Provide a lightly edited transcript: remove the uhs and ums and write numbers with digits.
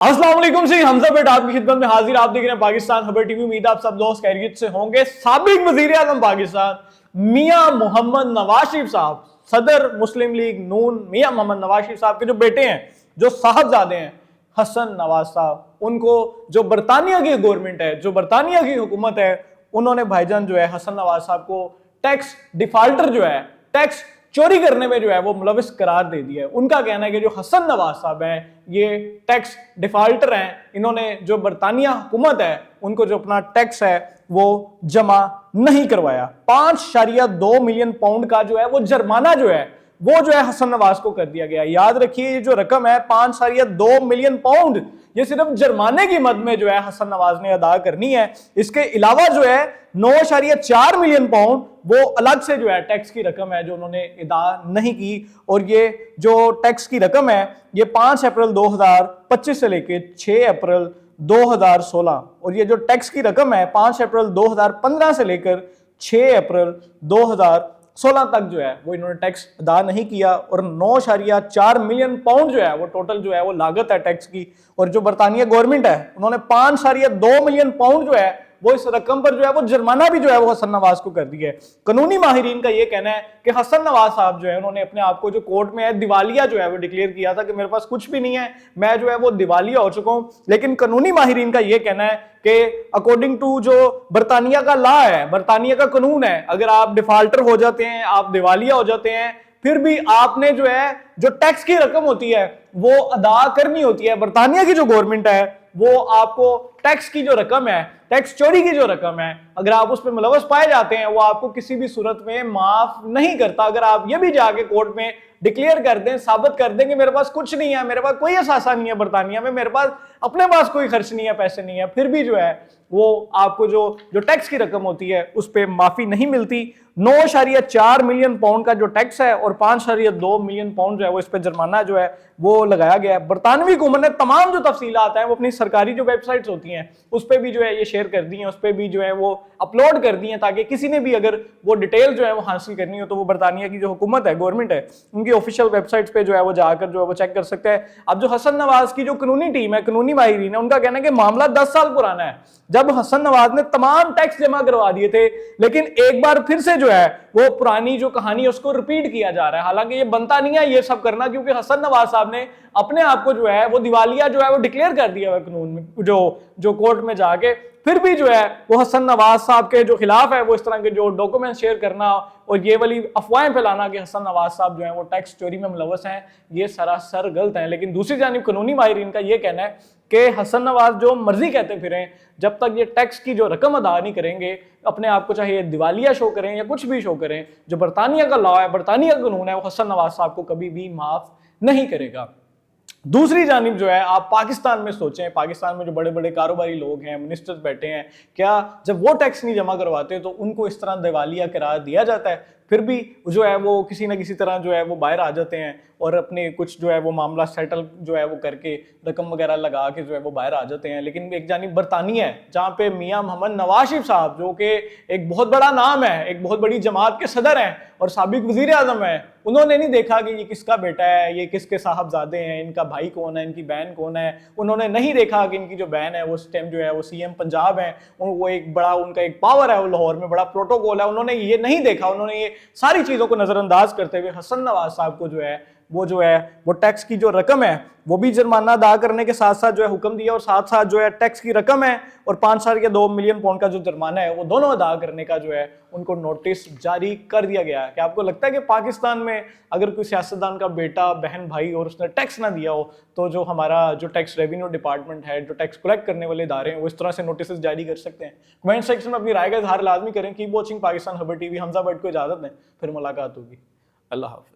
अस्सलाम वालेकुम जी, हमजा बेट आपकी खिदमत में हाजिर। आप देख रहे हैं पाकिस्तान खबर टीवी। उम्मीद आप सब लोग खैरियत से होंगे। साबिक वजीर आजम पाकिस्तान मियां मोहम्मद नवाज शरीफ साहब, सदर मुस्लिम लीग नून मियां मोहम्मद नवाज शरीफ साहब के जो बेटे हैं, जो साहबजादे हैं हसन नवाज साहब, उनको जो बरतानिया की गवर्नमेंट है, जो बरतानिया की हुकूमत है, उन्होंने भाईजान जो है हसन नवाज साहब को टैक्स डिफाल्टर जो है, टैक्स चोरी करने में जो है वो मुलविस करार दे दिया है। उनका कहना है कि जो हसन नवाज साहब हैं ये टैक्स डिफाल्टर हैं। इन्होंने जो बरतानिया हुकूमत है उनको जो अपना टैक्स है वो जमा नहीं करवाया। 5.2 मिलियन पाउंड का जो है वो जुर्माना जो है वो जो है हसन नवाज को कर दिया गया। याद रखिए ये जो रकम है 5.2 मिलियन पाउंड, ये सिर्फ जुर्माने की मद में जो है हसन नवाज ने अदा करनी है। इसके अलावा जो है 9.4 मिलियन पाउंड वो अलग से जो है टैक्स की रकम है जो उन्होंने अदा नहीं की। और ये जो टैक्स की रकम है ये 5 अप्रैल 2025 से लेकर 6 अप्रैल 2016, और ये जो टैक्स की रकम है 5 अप्रैल 2015 से लेकर 6 अप्रैल 2016 तक जो है वो इन्होंने टैक्स अदा नहीं किया। और 9.4 मिलियन पाउंड जो है वो टोटल जो है वो लागत है टैक्स की। और जो बरतानिया गवर्नमेंट है उन्होंने 5.2 मिलियन पाउंड जो है वो इस रकम पर जो है वो जुर्माना भी जो है वो हसन नवाज को कर दिया है। कानूनी माहिरीन का ये कहना है कि हसन नवाज साहब जो है उन्होंने अपने आप को जो कोर्ट में है दिवालिया जो है वो डिक्लेयर किया था कि मेरे पास कुछ भी नहीं है, मैं जो है वो दिवालिया हो चुका हूं। लेकिन कानूनी माहिरीन का ये कहना है कि अकॉर्डिंग टू जो बरतानिया का लॉ है, बरतानिया का कानून है, अगर आप डिफाल्टर हो जाते हैं, आप दिवालिया हो जाते हैं, फिर भी आपने जो है जो टैक्स की रकम होती है वो अदा करनी होती है। बरतानिया की जो गवर्नमेंट है वो आपको टैक्स की जो रकम है, टैक्स चोरी की जो रकम है, अगर आप उस पर मुलवस पाए जाते हैं वो आपको किसी भी सूरत में माफ नहीं करता। अगर आप ये भी जाके कोर्ट में डिक्लेयर कर दें, साबित कर दें कि मेरे पास कुछ नहीं है, मेरे पास कोई असासा नहीं है बरतानिया में, मेरे पास अपने पास कोई खर्च नहीं है, पैसे नहीं है, फिर भी जो है वो आपको जो टैक्स की रकम होती है उस पर माफी नहीं मिलती। 9.4 मिलियन पाउंड का जो टैक्स है और 5.2 मिलियन पाउंड जो है वो इस पर जुर्माना जो है वो लगाया गया है। बरतानवी हुकूमत ने तमाम जो तफसीलात हैं वो अपनी सरकारी जो वेबसाइट्स होती हैं उस पर भी जो है ये शेयर कर दी हैं, उस पर भी जो है वो अपलोड कर दी हैं, ताकि किसी ने भी अगर वो डिटेल जो है वो हासिल करनी हो तो वो बरतानिया की जो हुकूमत है, गवर्नमेंट है, उनकी ऑफिशियल वेबसाइट्स पे जो है वो जाकर जो है वो चेक कर सकते हैं। अब जो हसन नवाज की जो कानूनी टीम है, कानूनी माहिरीन है, उनका कहना है कि मामला 10 साल पुराना है, जब हसन नवाज ने तमाम टैक्स जमा करवा दिए थे, लेकिन एक बार फिर से जो है वो पुरानी जो कहानी है उसको रिपीट किया जा रहा है। हालांकि ये बनता नहीं है ये सब करना, क्योंकि हसन नवाज साहब ने अपने आप को जो है वो दिवालिया जो है वो डिक्लेयर कर दिया है कानून में, जो कोर्ट में जाके। फिर भी जो है वो हसन नवाज साहब के जो खिलाफ है वो इस तरह के जो डॉक्यूमेंट शेयर करना और ये वाली अफवाहें फैलाना कि हसन नवाज साहब जो है वो टैक्स चोरी में मुलव्वस हैं, ये सरासर गलत है। लेकिन दूसरी जानिब कानूनी माहिरीन का ये कहना है कि हसन नवाज जो मर्जी कहते फिरें, जब तक ये टैक्स की जो रकम अदा नहीं करेंगे, अपने आप को चाहे दिवालिया शो करें या कुछ भी शो करें, जो बरतानिया का लॉ है, बरतानिया का कानून है, वो हसन नवाज साहब को कभी भी माफ नहीं करेगा। दूसरी जानिब जो है आप पाकिस्तान में सोचें, पाकिस्तान में जो बड़े बड़े कारोबारी लोग हैं, मिनिस्टर्स बैठे हैं, क्या जब वो टैक्स नहीं जमा करवाते तो उनको इस तरह दिवालिया करार दिया जाता है? फिर भी जो है वो किसी ना किसी तरह जो है वो बाहर आ जाते हैं और अपने कुछ जो है वो मामला सेटल जो है वो करके रकम वगैरह लगा के जो है वो बाहर आ जाते हैं। लेकिन एक जानिब बरतानिया है जहाँ पे मियां मोहम्मद नवाज शरीफ साहब, जो कि एक बहुत बड़ा नाम है, एक बहुत बड़ी जमात के सदर हैं और साबिक वजीर आजम है, उन्होंने नहीं देखा कि ये किसका बेटा है, ये किसके साहबजादे हैं, इनका भाई कौन है, इनकी बहन कौन है। उन्होंने नहीं देखा कि इनकी जो बहन है वो उस टाइम जो है वो सीएम पंजाब है, वो एक बड़ा उनका एक पावर है, वो लाहौर में बड़ा प्रोटोकॉल है, उन्होंने ये नहीं देखा। उन्होंने ये सारी चीजों को नजरअंदाज करते हुए हसन नवाज साहब को जो है वो टैक्स की जो रकम है वो भी जुर्माना अदा करने के साथ साथ जो है हुक्म दिया, और साथ साथ जो है टैक्स की रकम है और 5.2 मिलियन पाउंड का जो जुर्माना है वो दोनों अदा करने का जो है उनको नोटिस जारी कर दिया गया है। क्या आपको लगता है कि पाकिस्तान में अगर कोई सियासतदान का बेटा, बहन, भाई और उसने टैक्स ना दिया हो तो जो हमारा जो टैक्स रेवेन्यू डिपार्टमेंट है, जो टैक्स कलेक्ट करने वाले इदारे हैं, वो इस तरह से नोटिस जारी कर सकते हैं? कमेंट सेक्शन में अपनी राय का इजहार लाजमी करें। कीप वॉचिंग पाकिस्तान खबर टीवी। हमजा बट को इजाजत दें, फिर मुलाकात होगी। अल्लाह हाफिज।